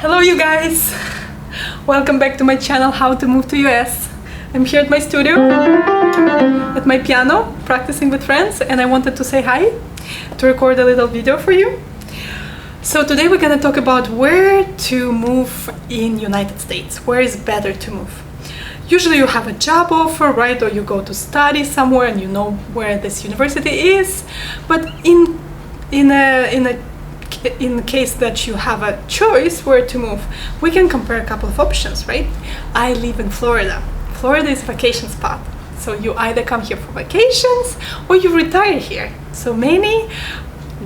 Hello you guys! Welcome back to my channel How to Move to US. I'm here at my studio, at my piano, practicing with friends, and I wanted to say hi, to record a little video for you. So today we're gonna talk about where to move in United States. Where is better to move? Usually you have a job offer, right? Or you go to study somewhere and you know where this university is. But in case that you have a choice where to move, we can compare a couple of options, right? I live in Florida. Florida is a vacation spot. So you either come here for vacations or you retire here. So many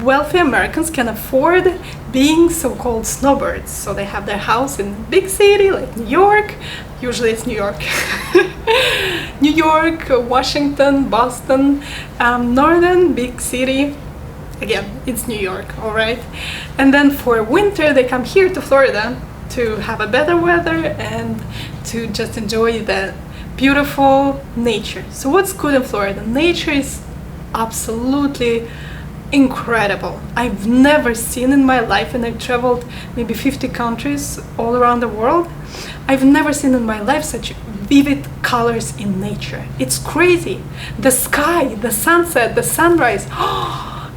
wealthy Americans can afford being so-called snowbirds. So they have their house in a big city like New York. Usually it's New York. New York, Washington, Boston, northern big city. Again, it's New York, all right? And then for winter, they come here to Florida to have a better weather and to just enjoy the beautiful nature. So what's good in Florida? Nature is absolutely incredible. I've never seen in my life, and I've traveled maybe 50 countries all around the world. I've never seen in my life such vivid colors in nature. It's crazy. The sky, the sunset, the sunrise.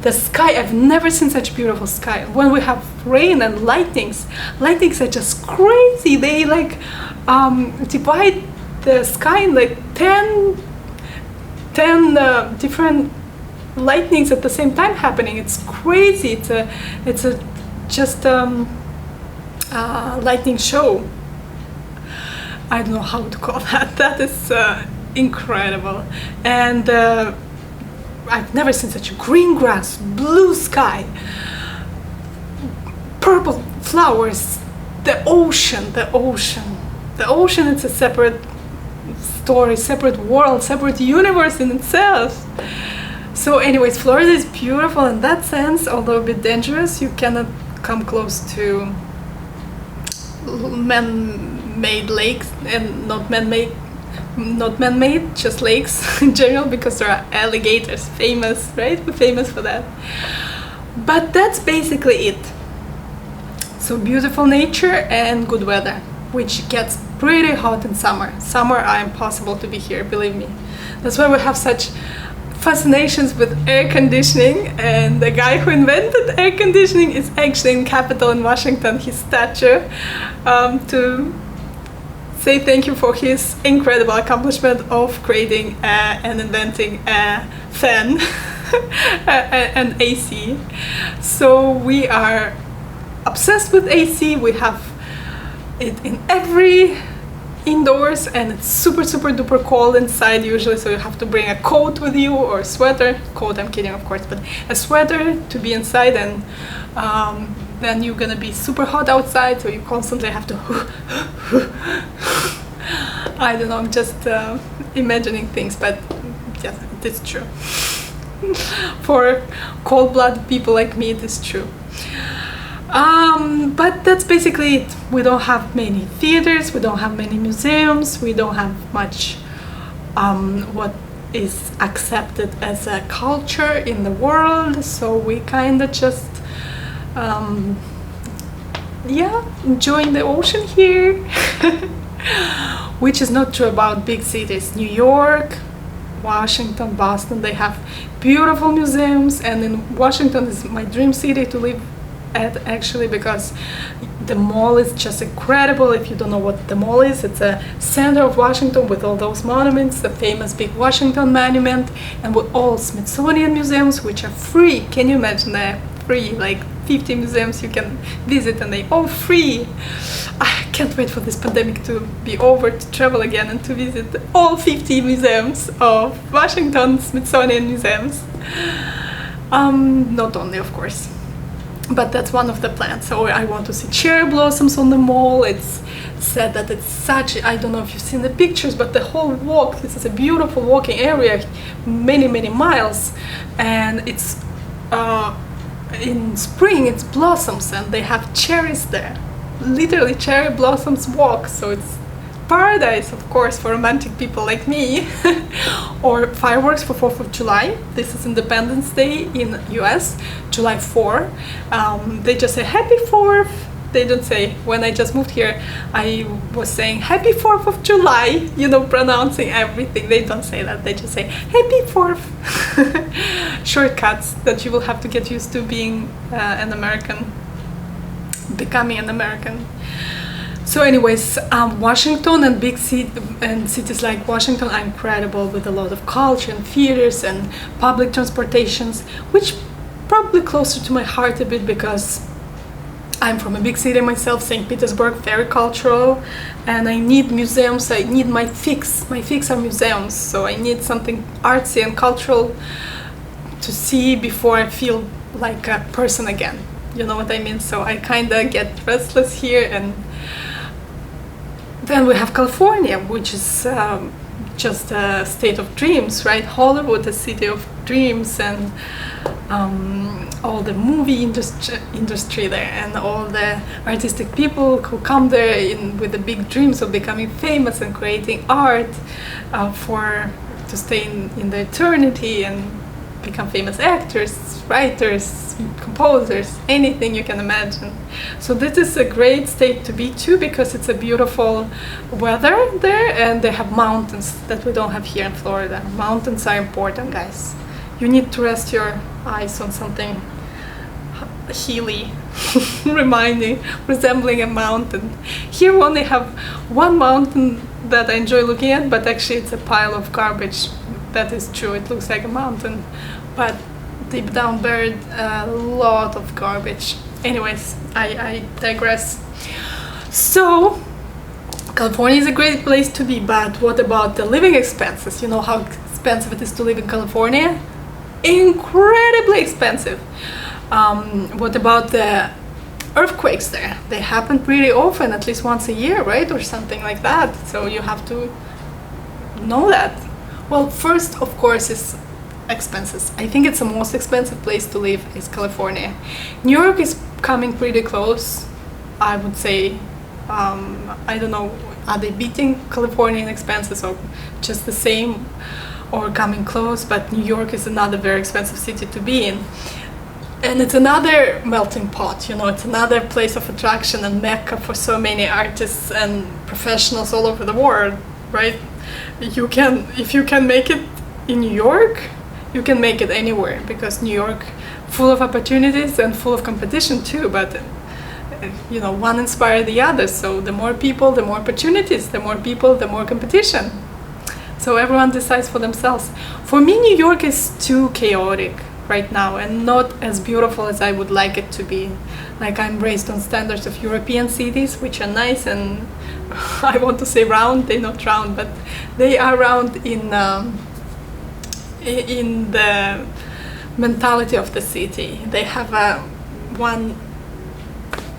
The sky, I've never seen such beautiful sky. When we have rain and lightnings are just crazy. They like divide the sky in like 10 different lightnings at the same time happening. It's crazy. It's a just lightning show. I don't know how to call that. That is incredible. And I've never seen such green grass, blue sky, purple flowers, the ocean. The ocean is a separate story, separate world, separate universe in itself. So anyways, Florida is beautiful in that sense, although a bit dangerous. You cannot come close to man-made lakes, and not man-made, just lakes in general, because there are alligators, famous, right? We're famous for that. But that's basically it. So beautiful nature and good weather, which gets pretty hot in summer. Summer are impossible to be here, believe me. That's why we have such fascinations with air conditioning, and the guy who invented air conditioning is actually in Capitol in Washington, his statue, to say thank you for his incredible accomplishment of creating and inventing a fan, an AC. So we are obsessed with AC. We have it in every indoors, and it's super duper cold inside usually, so you have to bring a coat with you, or a sweater. Coat, I'm kidding, of course, but a sweater to be inside, and then you're gonna be super hot outside, so you constantly have to I don't know, I'm just imagining things, but yes, it is true. For cold-blooded people like me, it is true. But that's basically it. We don't have many theaters, we don't have many museums, we don't have much what is accepted as a culture in the world, so we kind of just yeah, enjoying the ocean here. Which is not true about big cities. New York, Washington, Boston, they have beautiful museums, and in Washington is my dream city to live at, actually, because the mall is just incredible. If you don't know what the mall is, it's a center of Washington with all those monuments, the famous big Washington Monument, and with all Smithsonian museums, which are free. Can you imagine that? Free, like 50 museums you can visit, and they all free. I can't wait for this pandemic to be over, to travel again and to visit all 50 museums of Washington Smithsonian museums. Not only, of course, but that's one of the plans. So I want to see cherry blossoms on the mall. It's said that it's such, I don't know if you've seen the pictures, but the whole walk, this is a beautiful walking area, many miles, and it's in spring it's blossoms, and they have cherries there, literally cherry blossoms walk. So it's paradise, of course, for romantic people like me. Or fireworks for 4th of July. This is Independence Day in US, July 4. They just say happy 4th, They don't say, when I just moved here, I was saying Happy 4th of July, you know, pronouncing everything. They don't say that, they just say Happy 4th. Shortcuts that you will have to get used to being an American, becoming an American. So anyways, Washington and cities like Washington are incredible, with a lot of culture and theaters and public transportations, which probably closer to my heart a bit because I'm from a big city myself, Saint Petersburg, very cultural, and I need museums. I need my fix. My fix are museums, so I need something artsy and cultural to see before I feel like a person again. You know what I mean? So I kind of get restless here. And then we have California, which is just a state of dreams, right? Hollywood, a city of dreams, and all the movie industry there, and all the artistic people who come there with the big dreams of becoming famous and creating art to stay in the eternity and become famous actors, writers, composers, anything you can imagine. So this is a great state to be to because it's a beautiful weather there, and they have mountains that we don't have here in Florida. Mountains are important, guys. You need to rest your eyes on something hilly, resembling a mountain. Here we only have one mountain that I enjoy looking at, but actually it's a pile of garbage. That is true, it looks like a mountain, but deep down buried a lot of garbage. Anyways, I digress. So California is a great place to be, but what about the living expenses? You know how expensive it is to live in California? Incredibly expensive. What about the earthquakes there? They happen pretty often, at least once a year, right? Or something like that. So you have to know that. Well, first, of course, is expenses. I think it's the most expensive place to live is California. New York is coming pretty close, I would say. I don't know, are they beating California in expenses or just the same or coming close? But New York is another very expensive city to be in. And it's another melting pot, you know, it's another place of attraction and mecca for so many artists and professionals all over the world, right? If you can make it in New York, you can make it anywhere, because New York full of opportunities and full of competition too, but you know, one inspires the other. So the more people, the more opportunities, the more people, the more competition. So everyone decides for themselves. For me, New York is too chaotic right now and not as beautiful as I would like it to be. Like, I'm raised on standards of European cities, which are nice and I want to say round. They're not round, but they are round in the mentality of the city. They have one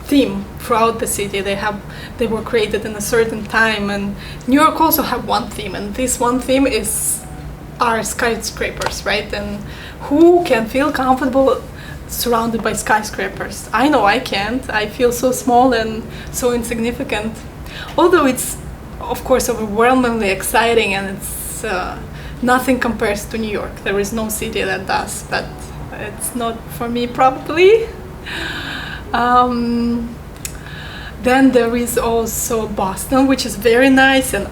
theme throughout the city. They were created in a certain time, and New York also have one theme, and this one theme are skyscrapers, right? And who can feel comfortable surrounded by skyscrapers? I know I can't. I feel so small and so insignificant. Although it's, of course, overwhelmingly exciting, and it's nothing compares to New York. There is no city that does, but it's not for me probably. Then there is also Boston, which is very nice and,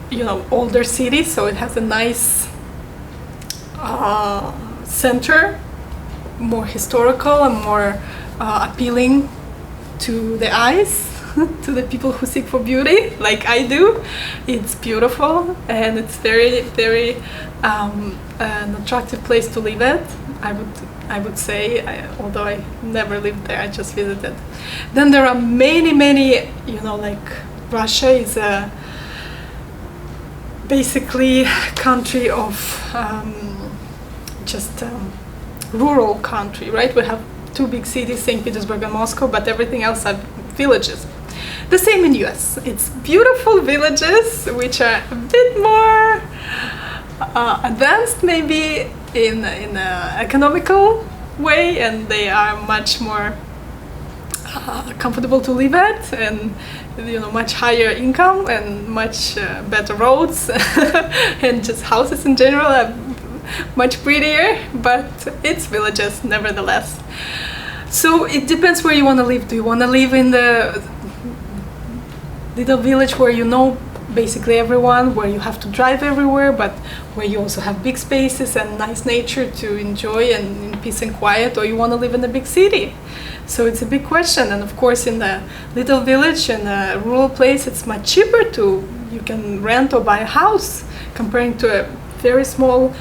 you know, older city, so it has a nice center, more historical and more appealing to the eyes, to the people who seek for beauty, like I do. It's beautiful and it's very, very an attractive place to live at, I would say, although I never lived there, I just visited. Then there are many, you know, like Russia is a basically country of just rural country, right? We have two big cities, Saint Petersburg and Moscow, but everything else are villages. The same in US. It's beautiful villages which are a bit more advanced, maybe in an economical way, and they are much more comfortable to live at, and, you know, much higher income and much better roads and just houses in general are much prettier, but it's villages nevertheless. So it depends where you want to live. Do you want to live in the little village where you know basically everyone, where you have to drive everywhere, but where you also have big spaces and nice nature to enjoy and in peace and quiet, or you want to live in a big city? So it's a big question. And of course in a little village and a rural place, it's much cheaper to, you can rent or buy a house comparing to a very small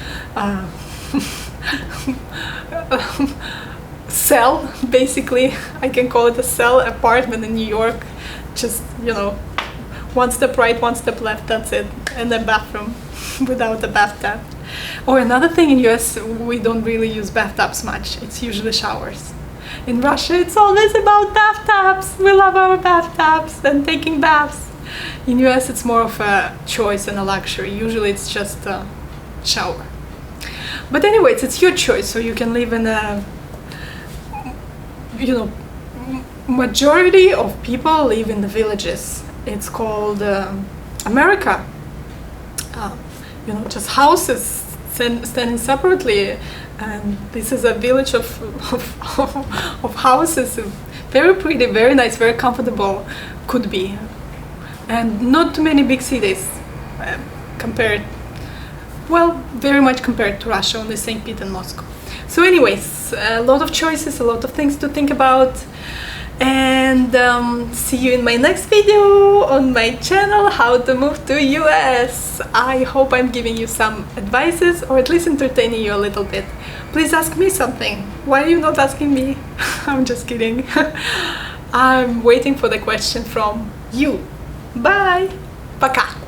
cell, basically. I can call it a cell apartment in New York, just, you know, one step right, one step left, that's it, and a bathroom without a bathtub. Or another thing, in US we don't really use bathtubs much, it's usually showers. In Russia it's always about bathtubs, we love our bathtubs and taking baths. In US it's more of a choice and a luxury, usually it's just a shower. But anyways, it's your choice, so you can live in a, you know, majority of people live in the villages. It's called America. You know, just houses standing separately, and this is a village of houses, very pretty, very nice, very comfortable, could be, and not too many big cities compared, well, very much compared to Russia, only Saint Petersburg and Moscow. So anyways, a lot of choices, a lot of things to think about. And see you in my next video on my channel, how to move to US. I hope I'm giving you some advices, or at least entertaining you a little bit. Please ask me something. Why are you not asking me? I'm just kidding. I'm waiting for the question from you. Bye. Пока.